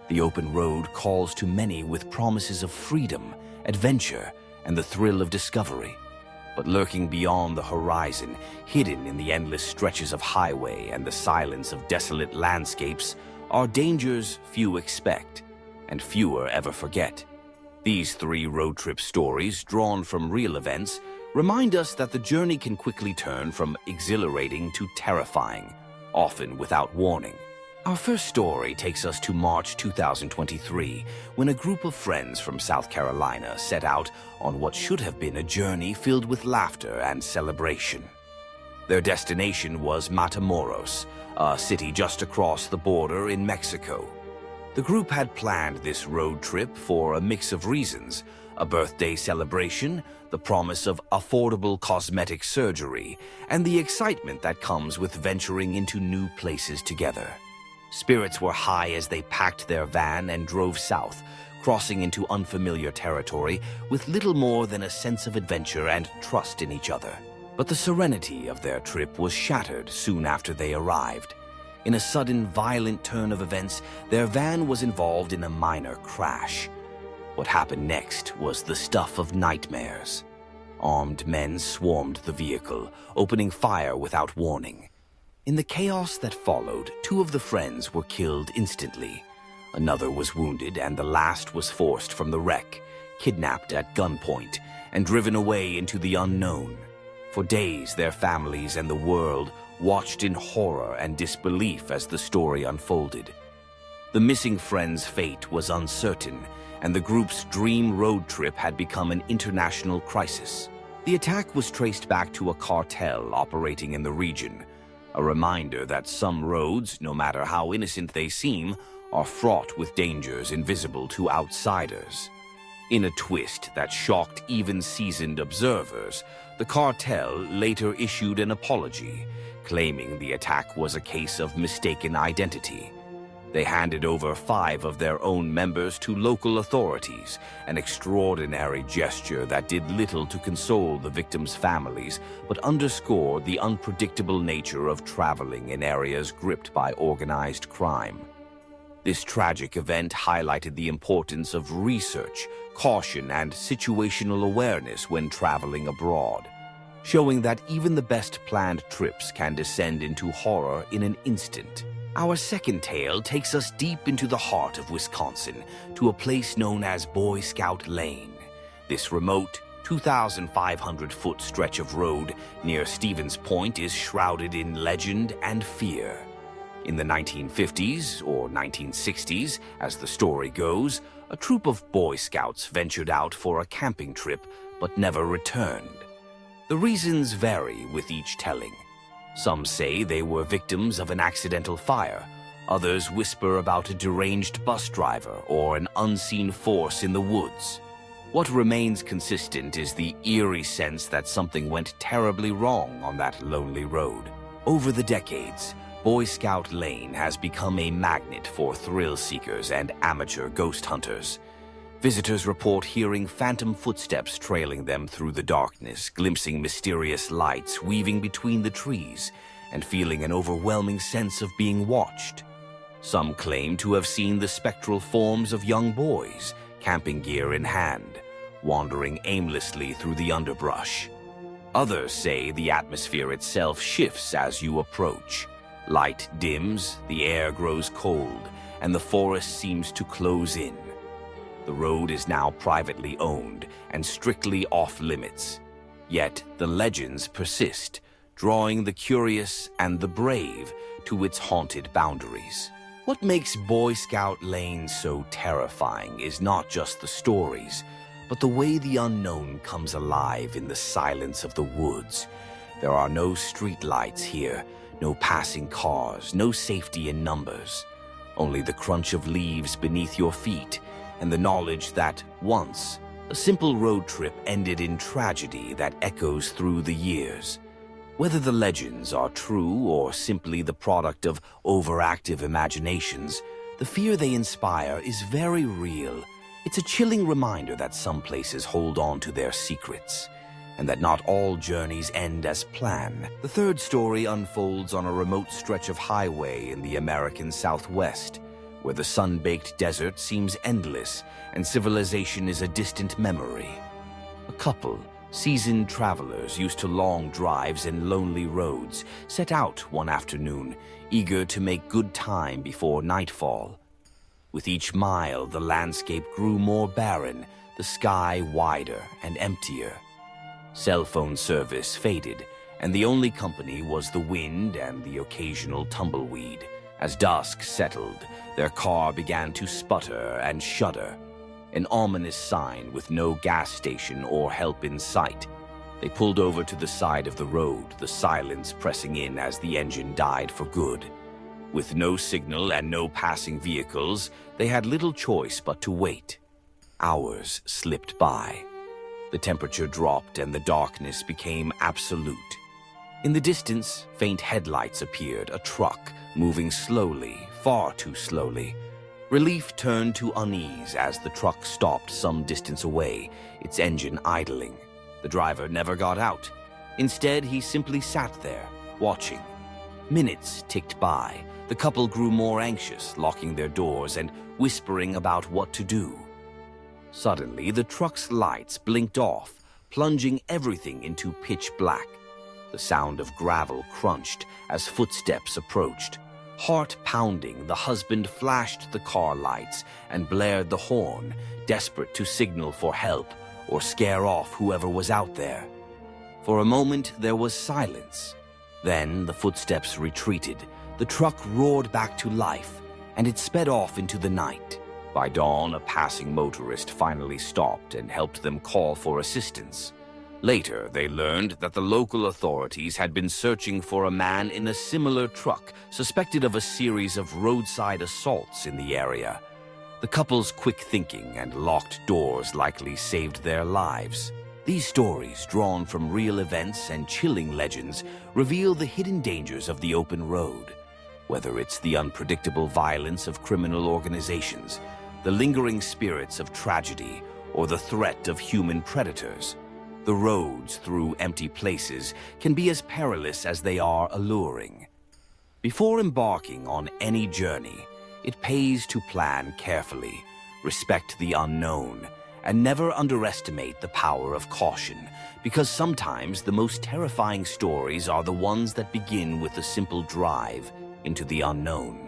The open road calls to many with promises of freedom, adventure, and the thrill of discovery. But lurking beyond the horizon, hidden in the endless stretches of highway and the silence of desolate landscapes, are dangers few expect, and fewer ever forget. These 3 road trip stories, drawn from real events, remind us that the journey can quickly turn from exhilarating to terrifying, often without warning. Our first story takes us to March 2023, when a group of friends from South Carolina set out on what should have been a journey filled with laughter and celebration. Their destination was Matamoros, a city just across the border in Mexico. The group had planned this road trip for a mix of reasons: a birthday celebration, the promise of affordable cosmetic surgery, and the excitement that comes with venturing into new places together. Spirits were high as they packed their van and drove south, crossing into unfamiliar territory with little more than a sense of adventure and trust in each other. But the serenity of their trip was shattered soon after they arrived. In a sudden, violent turn of events, their van was involved in a minor crash. What happened next was the stuff of nightmares. Armed men swarmed the vehicle, opening fire without warning. In the chaos that followed, 2 of the friends were killed instantly. Another was wounded, and the last was forced from the wreck, kidnapped at gunpoint, and driven away into the unknown. For days, their families and the world watched in horror and disbelief as the story unfolded. The missing friends' fate was uncertain, and the group's dream road trip had become an international crisis. The attack was traced back to a cartel operating in the region, a reminder that some roads, no matter how innocent they seem, are fraught with dangers invisible to outsiders. In a twist that shocked even seasoned observers, the cartel later issued an apology, claiming the attack was a case of mistaken identity. They handed over 5 of their own members to local authorities, an extraordinary gesture that did little to console the victims' families, but underscored the unpredictable nature of traveling in areas gripped by organized crime. This tragic event highlighted the importance of research, caution, and situational awareness when traveling abroad, showing that even the best planned trips can descend into horror in an instant. Our second tale takes us deep into the heart of Wisconsin, to a place known as Boy Scout Lane. This remote, 2,500-foot stretch of road near Stevens Point is shrouded in legend and fear. In the 1950s, or 1960s, as the story goes, a troop of Boy Scouts ventured out for a camping trip but never returned. The reasons vary with each telling. Some say they were victims of an accidental fire. Others whisper about a deranged bus driver or an unseen force in the woods. What remains consistent is the eerie sense that something went terribly wrong on that lonely road. Over the decades, Boy Scout Lane has become a magnet for thrill seekers and amateur ghost hunters. Visitors report hearing phantom footsteps trailing them through the darkness, glimpsing mysterious lights weaving between the trees, and feeling an overwhelming sense of being watched. Some claim to have seen the spectral forms of young boys, camping gear in hand, wandering aimlessly through the underbrush. Others say the atmosphere itself shifts as you approach. Light dims, the air grows cold, and the forest seems to close in. The road is now privately owned and strictly off-limits. Yet the legends persist, drawing the curious and the brave to its haunted boundaries. What makes Boy Scout Lane so terrifying is not just the stories, but the way the unknown comes alive in the silence of the woods. There are no street lights here, no passing cars, no safety in numbers. Only the crunch of leaves beneath your feet, and the knowledge that once, a simple road trip ended in tragedy that echoes through the years. Whether the legends are true or simply the product of overactive imaginations, the fear they inspire is very real. It's a chilling reminder that some places hold on to their secrets, and that not all journeys end as planned. The third story unfolds on a remote stretch of highway in the American Southwest, where the sun-baked desert seems endless and civilization is a distant memory. A couple, seasoned travelers used to long drives and lonely roads, set out one afternoon, eager to make good time before nightfall. With each mile, the landscape grew more barren, the sky wider and emptier. Cell phone service faded, and the only company was the wind and the occasional tumbleweed. As dusk settled, their car began to sputter and shudder, an ominous sign with no gas station or help in sight. They pulled over to the side of the road, the silence pressing in as the engine died for good. With no signal and no passing vehicles, they had little choice but to wait. Hours slipped by. The temperature dropped and the darkness became absolute. In the distance, faint headlights appeared, a truck moving slowly, far too slowly. Relief turned to unease as the truck stopped some distance away, its engine idling. The driver never got out. Instead, he simply sat there, watching. Minutes ticked by. The couple grew more anxious, locking their doors and whispering about what to do. Suddenly, the truck's lights blinked off, plunging everything into pitch black. The sound of gravel crunched as footsteps approached. Heart pounding, the husband flashed the car lights and blared the horn, desperate to signal for help or scare off whoever was out there. For a moment, there was silence. Then the footsteps retreated. The truck roared back to life, and it sped off into the night. By dawn, a passing motorist finally stopped and helped them call for assistance. Later, they learned that the local authorities had been searching for a man in a similar truck, suspected of a series of roadside assaults in the area. The couple's quick thinking and locked doors likely saved their lives. These stories, drawn from real events and chilling legends, reveal the hidden dangers of the open road. Whether it's the unpredictable violence of criminal organizations, the lingering spirits of tragedy, or the threat of human predators, the roads through empty places can be as perilous as they are alluring. Before embarking on any journey, it pays to plan carefully, respect the unknown, and never underestimate the power of caution, because sometimes the most terrifying stories are the ones that begin with a simple drive into the unknown.